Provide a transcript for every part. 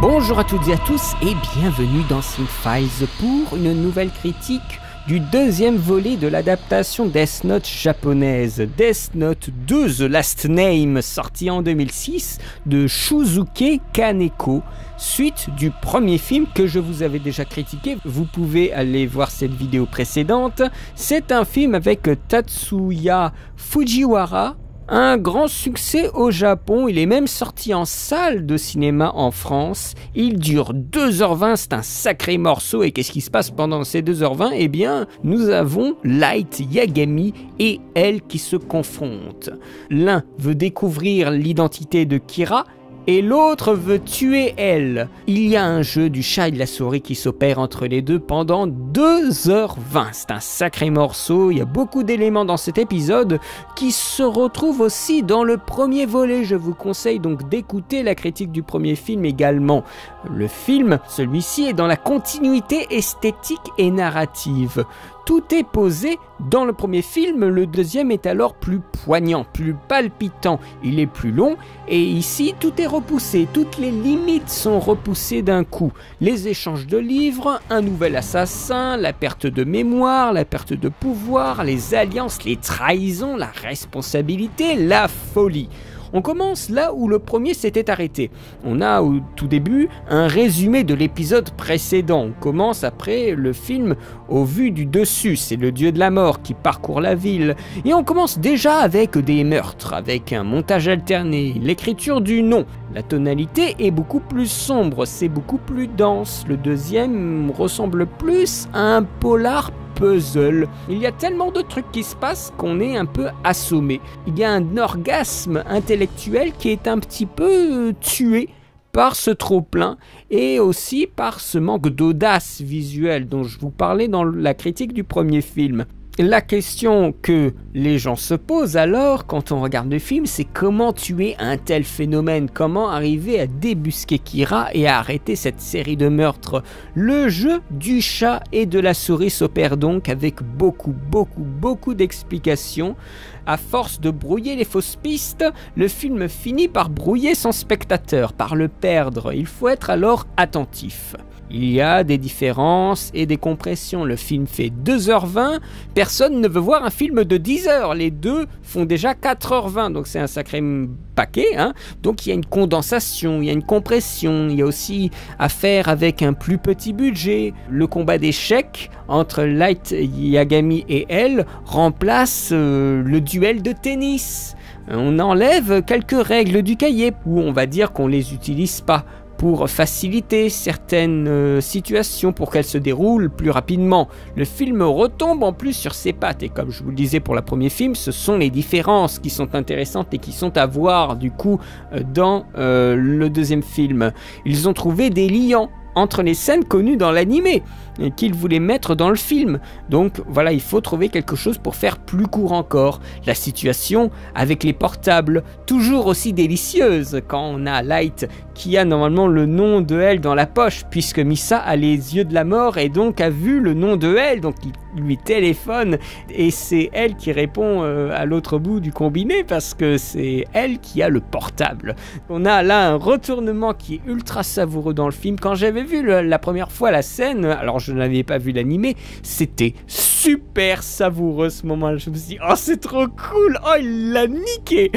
Bonjour à toutes et à tous et bienvenue dans Cinefiles pour une nouvelle critique du deuxième volet de l'adaptation Death Note japonaise, Death Note 2 The Last Name, sorti en 2006 de Shusuke Kaneko, suite du premier film que je vous avais déjà critiqué. Vous pouvez aller voir cette vidéo précédente. C'est un film avec Tatsuya Fujiwara, un grand succès au Japon. Il est même sorti en salle de cinéma en France. Il dure 2h20, c'est un sacré morceau. Et qu'est-ce qui se passe pendant ces 2h20? Eh bien, nous avons Light Yagami et elle qui se confrontent. L'un veut découvrir l'identité de Kira et l'autre veut tuer elle. Il y a un jeu du chat et de la souris qui s'opère entre les deux pendant 2h20. C'est un sacré morceau, il y a beaucoup d'éléments dans cet épisode qui se retrouvent aussi dans le premier volet. Je vous conseille donc d'écouter la critique du premier film également. Le film, celui-ci, est dans la continuité esthétique et narrative. Tout est posé dans le premier film, le deuxième est alors plus poignant, plus palpitant, il est plus long et ici tout est repoussé, toutes les limites sont repoussées d'un coup. Les échanges de livres, un nouvel assassin, la perte de mémoire, la perte de pouvoir, les alliances, les trahisons, la responsabilité, la folie. On commence là où le premier s'était arrêté. On a au tout début un résumé de l'épisode précédent. On commence après le film au vu du dessus. C'est le dieu de la mort qui parcourt la ville. Et on commence déjà avec des meurtres, avec un montage alterné, l'écriture du nom. La tonalité est beaucoup plus sombre, c'est beaucoup plus dense. Le deuxième ressemble plus à un polar puzzle. Il y a tellement de trucs qui se passent qu'on est un peu assommé. Il y a un orgasme intellectuel qui est un petit peu tué par ce trop-plein et aussi par ce manque d'audace visuelle dont je vous parlais dans la critique du premier film. La question que les gens se posent alors quand on regarde le film, c'est comment tuer un tel phénomène, comment arriver à débusquer Kira et à arrêter cette série de meurtres. Le jeu du chat et de la souris s'opère donc avec beaucoup d'explications. À force de brouiller les fausses pistes, le film finit par brouiller son spectateur, par le perdre. Il faut être alors attentif. Il y a des différences et des compressions. Le film fait 2h20, personne ne veut voir un film de 10h. Les deux font déjà 4h20, donc c'est un sacré paquet, hein. Donc il y a une condensation, il y a une compression, il y a aussi à faire avec un plus petit budget. Le combat d'échecs entre Light Yagami et elle remplace le duel de tennis. On enlève quelques règles du cahier, où on va dire qu'on les utilise pas, pour faciliter certaines situations, pour qu'elles se déroulent plus rapidement. Le film retombe en plus sur ses pattes, et comme je vous le disais pour le premier film, ce sont les différences qui sont intéressantes et qui sont à voir du coup dans le deuxième film. Ils ont trouvé des liants entre les scènes connues dans l'animé qu'ils voulaient mettre dans le film. Donc voilà, il faut trouver quelque chose pour faire plus court encore. La situation avec les portables, toujours aussi délicieuse quand on a Light qui a normalement le nom de elle dans la poche, puisque Misa a les yeux de la mort et donc a vu le nom de elle, donc il lui téléphone et c'est elle qui répond à l'autre bout du combiné parce que c'est elle qui a le portable. On a là un retournement qui est ultra savoureux dans le film. Quand j'avais vu la première fois la scène, alors je n'avais pas vu l'animé, c'était super savoureux ce moment. Je me suis dit, oh c'est trop cool, oh il l'a niqué.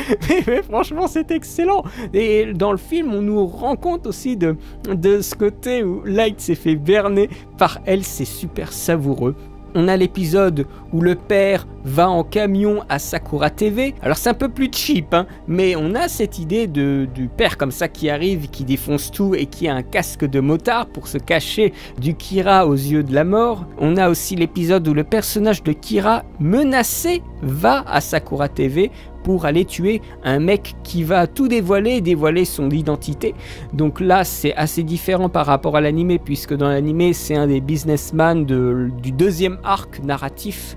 mais franchement c'est excellent. Et dans le film on nous rend compte aussi de ce côté où Light s'est fait berner par elle, c'est super savoureux. On a l'épisode où le père va en camion à Sakura TV. Alors c'est un peu plus cheap, hein, mais on a cette idée du père comme ça qui arrive, qui défonce tout et qui a un casque de motard pour se cacher du Kira aux yeux de la mort. On a aussi l'épisode où le personnage de Kira, menacé, va à Sakura TV pour aller tuer un mec qui va tout dévoiler son identité. Donc là, c'est assez différent par rapport à l'animé, puisque dans l'animé, c'est un des businessmen du deuxième arc narratif.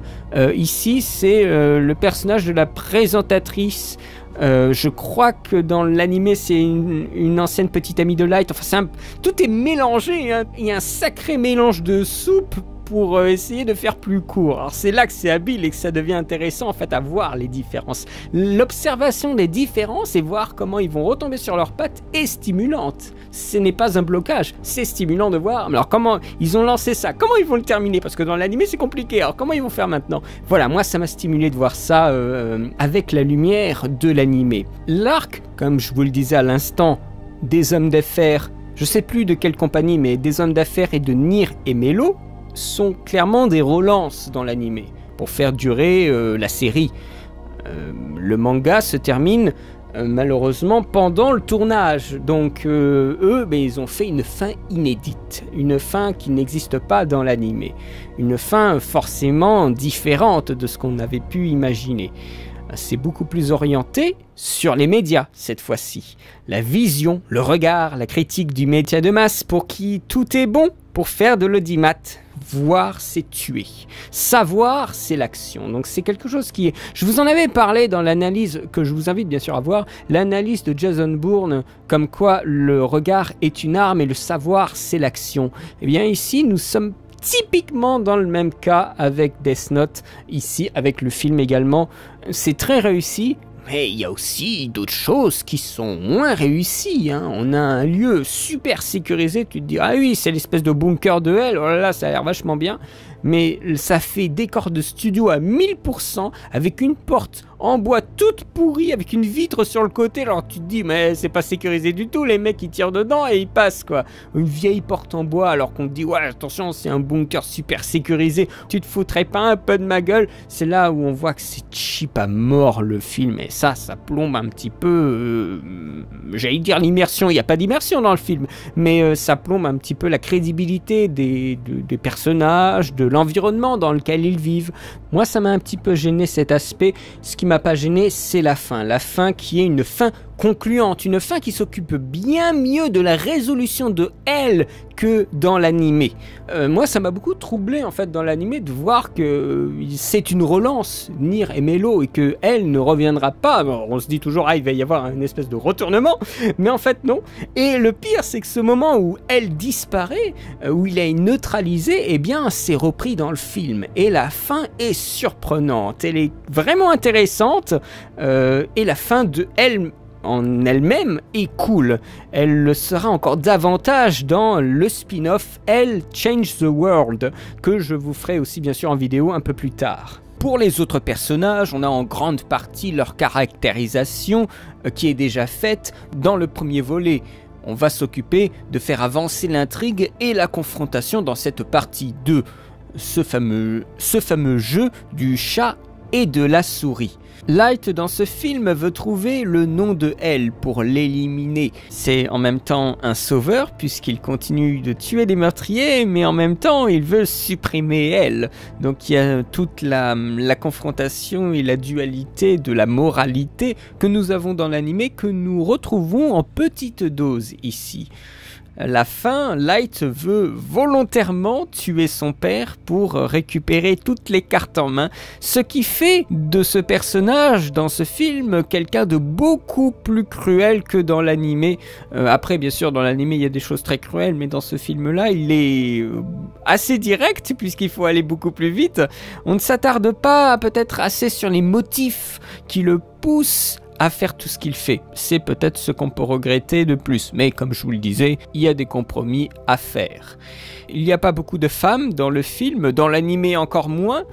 Ici, c'est le personnage de la présentatrice. Je crois que dans l'animé, c'est une ancienne petite amie de Light. Enfin, tout est mélangé, hein. Il y a un sacré mélange de soupe pour essayer de faire plus court. Alors c'est là que c'est habile et que ça devient intéressant en fait à voir les différences. L'observation des différences et voir comment ils vont retomber sur leurs pattes est stimulante. Ce n'est pas un blocage, c'est stimulant de voir. Alors comment ils ont lancé ça, comment ils vont le terminer, parce que dans l'animé c'est compliqué, alors comment ils vont faire maintenant? Voilà, moi ça m'a stimulé de voir ça avec la lumière de l'animé. L'arc, comme je vous le disais à l'instant, des hommes d'affaires, je sais plus de quelle compagnie, mais des hommes d'affaires et de Nier et Mello sont clairement des relances dans l'animé pour faire durer la série. Le manga se termine malheureusement pendant le tournage, donc eux ils ont fait une fin inédite, une fin qui n'existe pas dans l'animé, une fin forcément différente de ce qu'on avait pu imaginer. C'est beaucoup plus orienté sur les médias cette fois-ci. La vision, le regard, la critique du média de masse pour qui tout est bon pour faire de l'audimat. Voir, c'est tuer. Savoir, c'est l'action. Donc c'est quelque chose qui est... Je vous en avais parlé dans l'analyse, que je vous invite bien sûr à voir, l'analyse de Jason Bourne, comme quoi le regard est une arme et le savoir, c'est l'action. Eh bien ici, nous sommes typiquement dans le même cas avec Death Note, ici avec le film également. C'est très réussi, mais il y a aussi d'autres choses qui sont moins réussies. On a un lieu super sécurisé, tu te dis, ah oui, c'est l'espèce de bunker de Hell, oh là là, ça a l'air vachement bien. Mais ça fait décor de studio à 1000%, avec une porte en bois toute pourrie, avec une vitre sur le côté. Alors tu te dis, mais c'est pas sécurisé du tout, les mecs ils tirent dedans et ils passent quoi. Une vieille porte en bois, alors qu'on te dit, ouais attention, c'est un bunker super sécurisé, tu te foutrais pas un peu de ma gueule. C'est là où on voit que c'est cheap à mort le film, et ça plombe un petit peu, j'allais dire l'immersion, il n'y a pas d'immersion dans le film, mais ça plombe un petit peu la crédibilité des personnages, de l'environnement dans lequel ils vivent. Moi ça m'a un petit peu gêné cet aspect. Ce qui m'a pas gêné, c'est la fin qui est une fin concluante, une fin qui s'occupe bien mieux de la résolution de elle que dans l'animé. Moi ça m'a beaucoup troublé en fait dans l'animé de voir que c'est une relance, Nier et Mello, et que elle ne reviendra pas. Bon, on se dit toujours il va y avoir une espèce de retournement, mais en fait non. Et le pire c'est que ce moment où elle disparaît, où il est neutralisé, eh bien c'est repris dans le film, et la fin est surprenante, elle est vraiment intéressante, et la fin de elle en elle-même est cool. Elle le sera encore davantage dans le spin-off Elle Change the World, que je vous ferai aussi bien sûr en vidéo un peu plus tard. Pour les autres personnages, on a en grande partie leur caractérisation qui est déjà faite dans le premier volet. On va s'occuper de faire avancer l'intrigue et la confrontation dans cette partie 2, ce fameux jeu du chat et de la souris. Light dans ce film veut trouver le nom de elle pour l'éliminer. C'est en même temps un sauveur puisqu'il continue de tuer des meurtriers, mais en même temps il veut supprimer elle. Donc il y a toute la confrontation et la dualité de la moralité que nous avons dans l'animé, que nous retrouvons en petite dose ici. La fin, Light veut volontairement tuer son père pour récupérer toutes les cartes en main, ce qui fait de ce personnage dans ce film quelqu'un de beaucoup plus cruel que dans l'animé. Après bien sûr dans l'animé il y a des choses très cruelles, mais dans ce film là il est assez direct puisqu'il faut aller beaucoup plus vite. On ne s'attarde pas peut-être assez sur les motifs qui le poussent à faire tout ce qu'il fait. C'est peut-être ce qu'on peut regretter de plus, mais comme je vous le disais, il y a des compromis à faire. Il n'y a pas beaucoup de femmes dans le film, dans l'animé encore moins.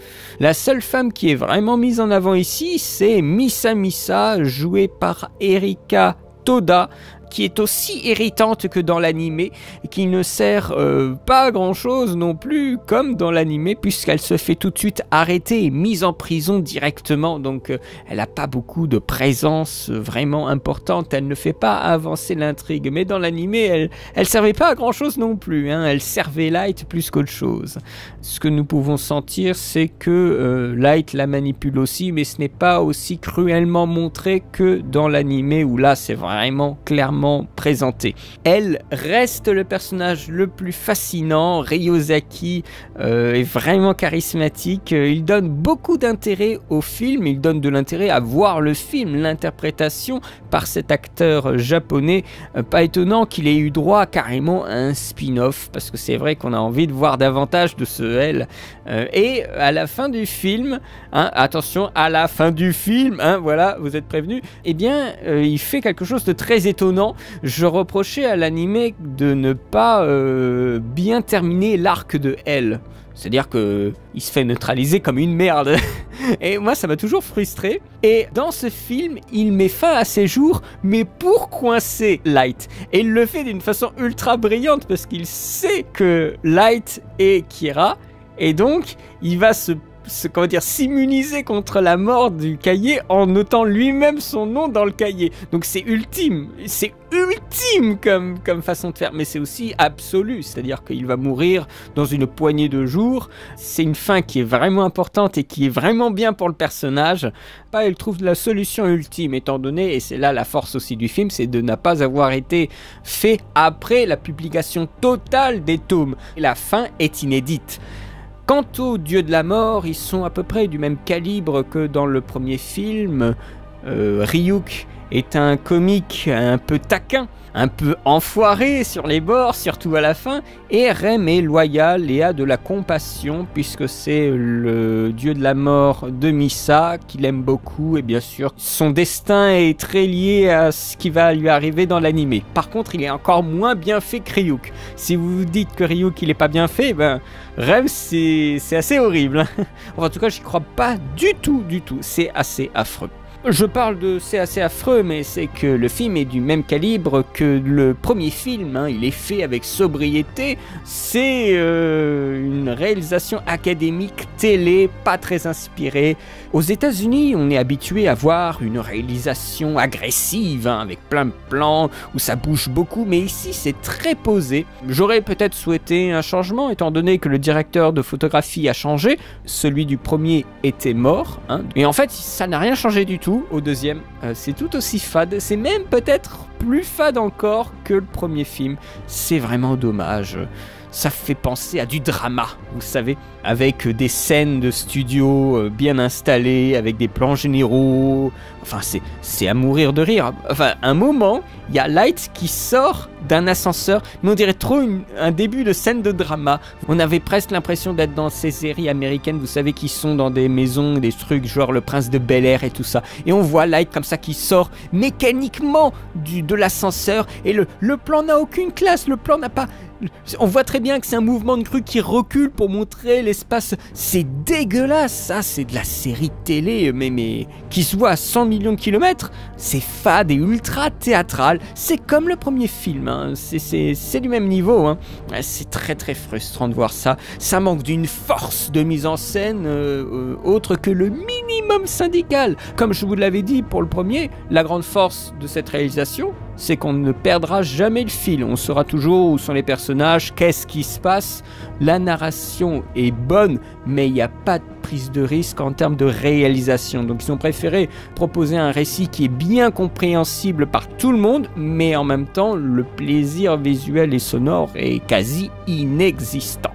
La seule femme qui est vraiment mise en avant ici, c'est Misa Misa, jouée par Erika Toda, qui est aussi irritante que dans l'animé, qui ne sert pas à grand chose non plus comme dans l'animé, puisqu'elle se fait tout de suite arrêter et mise en prison directement, donc elle n'a pas beaucoup de présence vraiment importante, elle ne fait pas avancer l'intrigue, mais dans l'animé elle servait pas à grand chose non plus, elle servait Light plus qu'autre chose. Ce que nous pouvons sentir, c'est que Light la manipule aussi, mais ce n'est pas aussi cruellement montré que dans l'animé, où là c'est vraiment clairement clairement présenté. Elle reste le personnage le plus fascinant. Ryosaki est vraiment charismatique. Il donne beaucoup d'intérêt au film, il donne de l'intérêt à voir le film, l'interprétation par cet acteur japonais. Pas étonnant qu'il ait eu droit carrément à un spin-off, parce que c'est vrai qu'on a envie de voir davantage de ce L. Et à la fin du film, attention, à la fin du film, voilà, vous êtes prévenus, eh bien, il fait quelque chose de très étonnant. Je reprochais à l'animé de ne pas bien terminer l'arc de L. C'est-à-dire qu'il se fait neutraliser comme une merde. Et moi, ça m'a toujours frustré. Et dans ce film, il met fin à ses jours, mais pour coincer Light. Et il le fait d'une façon ultra brillante, parce qu'il sait que Light est Kira. Et donc, il va s'immuniser contre la mort du cahier en notant lui-même son nom dans le cahier. Donc c'est ultime comme façon de faire, mais c'est aussi absolu, c'est-à-dire qu'il va mourir dans une poignée de jours. C'est une fin qui est vraiment importante et qui est vraiment bien pour le personnage. Elle trouve la solution ultime, étant donné, et c'est là la force aussi du film, c'est de ne pas avoir été fait après la publication totale des tomes. La fin est inédite. Quant aux dieux de la mort, ils sont à peu près du même calibre que dans le premier film. Ryuk est un comique un peu taquin, un peu enfoiré sur les bords, surtout à la fin, et Rem est loyal et a de la compassion, puisque c'est le dieu de la mort de Misa, qu'il aime beaucoup, et bien sûr, son destin est très lié à ce qui va lui arriver dans l'animé. Par contre, il est encore moins bien fait que Ryuk. Si vous vous dites que Ryuk, il est pas bien fait, Rem, c'est assez horrible. Enfin, en tout cas, j'y crois pas du tout, c'est assez affreux. Je parle de c'est assez affreux, mais c'est que le film est du même calibre que le premier film, il est fait avec sobriété, c'est une réalisation académique télé, pas très inspirée. Aux États-Unis, on est habitué à voir une réalisation agressive, avec plein de plans, où ça bouge beaucoup, mais ici c'est très posé. J'aurais peut-être souhaité un changement, étant donné que le directeur de photographie a changé, celui du premier était mort, et en fait ça n'a rien changé du tout. Au deuxième, c'est tout aussi fade, c'est même peut-être plus fade encore que le premier film. C'est vraiment dommage. Ça fait penser à du drama, vous savez, avec des scènes de studio bien installées, avec des plans généraux. Enfin, c'est à mourir de rire. Enfin, un moment, il y a Light qui sort d'un ascenseur, mais on dirait trop un début de scène de drama. On avait presque l'impression d'être dans ces séries américaines, vous savez, qui sont dans des maisons, des trucs genre le Prince de Bel-Air et tout ça. Et on voit Light comme ça qui sort mécaniquement de l'ascenseur, et le plan n'a aucune classe, le plan n'a pas... On voit très bien que c'est un mouvement de grue qui recule pour montrer l'espace. C'est dégueulasse, ça, c'est de la série télé, mais qui se voit à 100 millions de kilomètres. C'est fade et ultra théâtral. C'est comme le premier film, c'est du même niveau. C'est très très frustrant de voir ça. Ça manque d'une force de mise en scène autre que le minimum syndical. Comme je vous l'avais dit pour le premier, la grande force de cette réalisation, c'est qu'on ne perdra jamais le fil. On saura toujours où sont les personnages, qu'est-ce qui se passe. La narration est bonne, mais il n'y a pas de prise de risque en termes de réalisation. Donc ils ont préféré proposer un récit qui est bien compréhensible par tout le monde, mais en même temps, le plaisir visuel et sonore est quasi inexistant.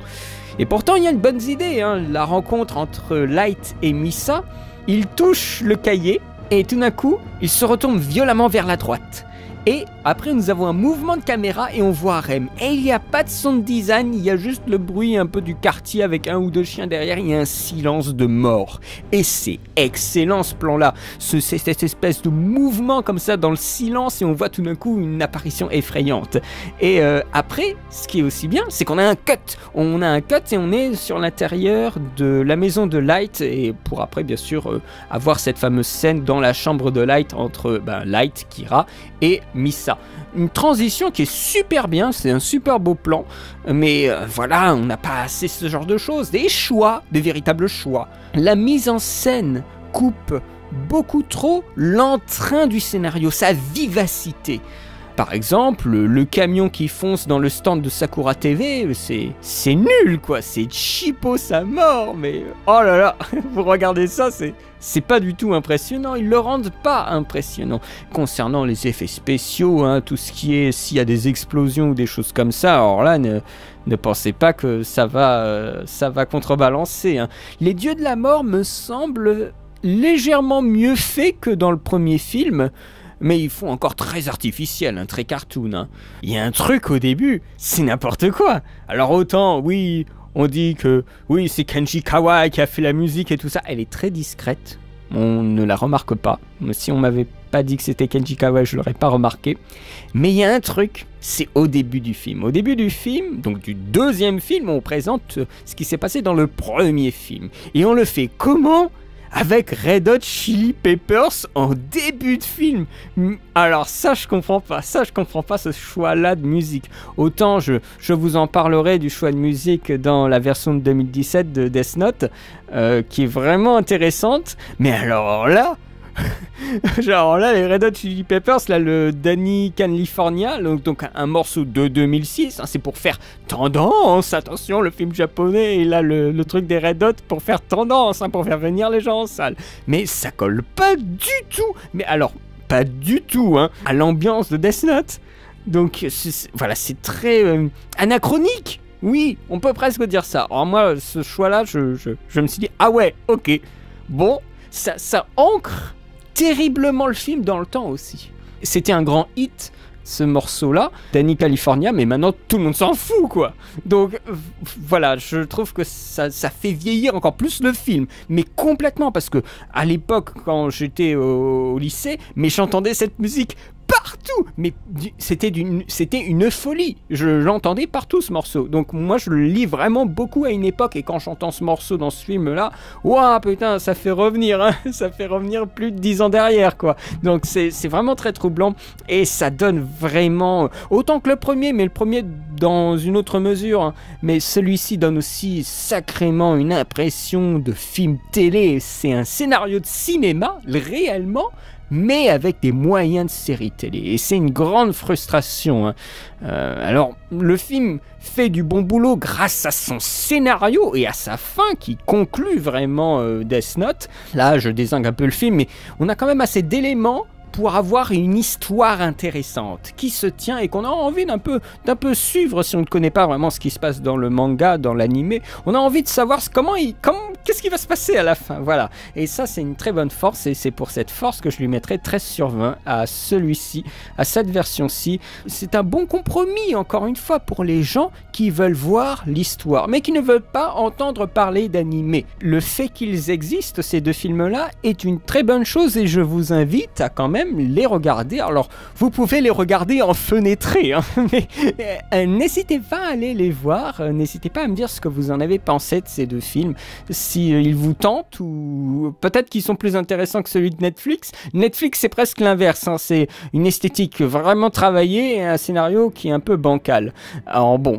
Et pourtant, il y a de bonnes idées. La rencontre entre Light et Misa, il touche le cahier, et tout d'un coup, il se retourne violemment vers la droite. Et après, nous avons un mouvement de caméra et on voit Rem. Et il n'y a pas de sound design, il y a juste le bruit un peu du quartier avec un ou deux chiens derrière. Il y a un silence de mort. Et c'est excellent ce plan-là. C'est cette espèce de mouvement comme ça dans le silence et on voit tout d'un coup une apparition effrayante. Et après, ce qui est aussi bien, c'est qu'on a un cut. On a un cut et on est sur l'intérieur de la maison de Light. Et pour après, bien sûr, avoir cette fameuse scène dans la chambre de Light entre Light, Kira et Misa. Une transition qui est super bien, c'est un super beau plan, mais voilà, on n'a pas assez ce genre de choses, des choix, des véritables choix. La mise en scène coupe beaucoup trop l'entrain du scénario, sa vivacité. Par exemple, le camion qui fonce dans le stand de Sakura TV, c'est nul quoi, c'est cheapos à mort, mais oh là là, vous regardez ça, c'est pas du tout impressionnant, ils le rendent pas impressionnant. Concernant les effets spéciaux, hein, tout ce qui est, s'il y a des explosions ou des choses comme ça, alors là, ne pensez pas que ça va contrebalancer. Hein. Les dieux de la mort me semblent légèrement mieux faits que dans le premier film, mais ils font encore très artificiel, hein, très cartoon. Hein. Il y a un truc au début, c'est n'importe quoi. Alors autant, oui, on dit que oui, c'est Kenji Kawai qui a fait la musique et tout ça, elle est très discrète, on ne la remarque pas. Si on m'avait pas dit que c'était Kenji Kawai, je l'aurais pas remarqué. Mais il y a un truc, c'est au début du film. Au début du film, donc du deuxième film, on présente ce qui s'est passé dans le premier film. Et on le fait comment ? Avec Red Hot Chili Peppers en début de film. Alors ça je comprends pas ce choix-là de musique. Autant je vous en parlerai du choix de musique dans la version de 2017 de Death Note, qui est vraiment intéressante, mais alors là... Genre là, les Red Hot Chili Peppers, là, le Danny California, donc un morceau de 2006, hein, c'est pour faire tendance, attention, le film japonais, et là, le truc des Red Hot pour faire tendance, hein, pour faire venir les gens en salle. Mais ça colle pas du tout, mais alors, pas du tout, hein, à l'ambiance de Death Note. Donc, voilà, c'est très anachronique. Oui, on peut presque dire ça. Alors moi, ce choix-là, je me suis dit, ah ouais, ok, bon, ça ancre terriblement le film dans le temps aussi. C'était un grand hit, ce morceau-là, Danny California, mais maintenant tout le monde s'en fout, quoi. Donc voilà, je trouve que ça fait vieillir encore plus le film, mais complètement, parce que à l'époque, quand j'étais au lycée, mais j'entendais cette musique partout, mais c'était une folie. Je l'entendais partout, ce morceau. Donc moi je le lis vraiment beaucoup à une époque, et quand j'entends ce morceau dans ce film là, waouh putain, ça fait revenir, hein, ça fait revenir plus de 10 ans derrière, quoi. Donc c'est vraiment très troublant, et ça donne vraiment, autant que le premier, mais le premier dans une autre mesure, hein. Mais celui-ci donne aussi sacrément une impression de film télé. C'est un scénario de cinéma réellement, mais avec des moyens de série télé. Et c'est une grande frustration. Hein. Alors, le film fait du bon boulot grâce à son scénario et à sa fin qui conclut vraiment Death Note. Là, je dézingue un peu le film, mais on a quand même assez d'éléments pour avoir une histoire intéressante qui se tient et qu'on a envie d'un peu suivre si on ne connaît pas vraiment ce qui se passe dans le manga, dans l'animé. On a envie de savoir qu'est-ce qui va se passer à la fin, voilà. Et ça, c'est une très bonne force, et c'est pour cette force que je lui mettrai 13 sur 20 à celui-ci, à cette version-ci. C'est un bon compromis, encore une fois, pour les gens qui veulent voir l'histoire, mais qui ne veulent pas entendre parler d'animé. Le fait qu'ils existent, ces deux films-là, est une très bonne chose, et je vous invite à quand même les regarder. Alors, vous pouvez les regarder en fenêtré, hein, mais n'hésitez pas à aller les voir, n'hésitez pas à me dire ce que vous en avez pensé de ces deux films, si ils vous tentent, ou peut-être qu'ils sont plus intéressants que celui de Netflix. Netflix, c'est presque l'inverse, hein, c'est une esthétique vraiment travaillée et un scénario qui est un peu bancal. Alors bon,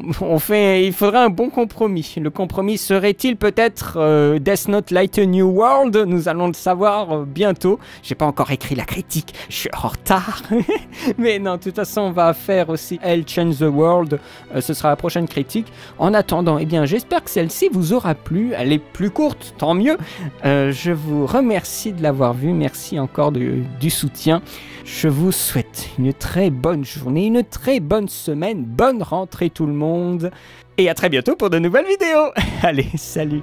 il faudrait un bon compromis. Le compromis serait-il peut-être Death Note Light a New World? Nous allons le savoir bientôt. J'ai pas encore écrit la critique, je suis en retard. Mais non, de toute façon, on va faire aussi Elle Change the World. Ce sera la prochaine critique. En attendant, eh bien, j'espère que celle-ci vous aura plu. Elle est plus courte, tant mieux. Je vous remercie de l'avoir vu. Merci encore du soutien. Je vous souhaite une très bonne journée, une très bonne semaine. Bonne rentrée tout le monde. Et à très bientôt pour de nouvelles vidéos. Allez, salut.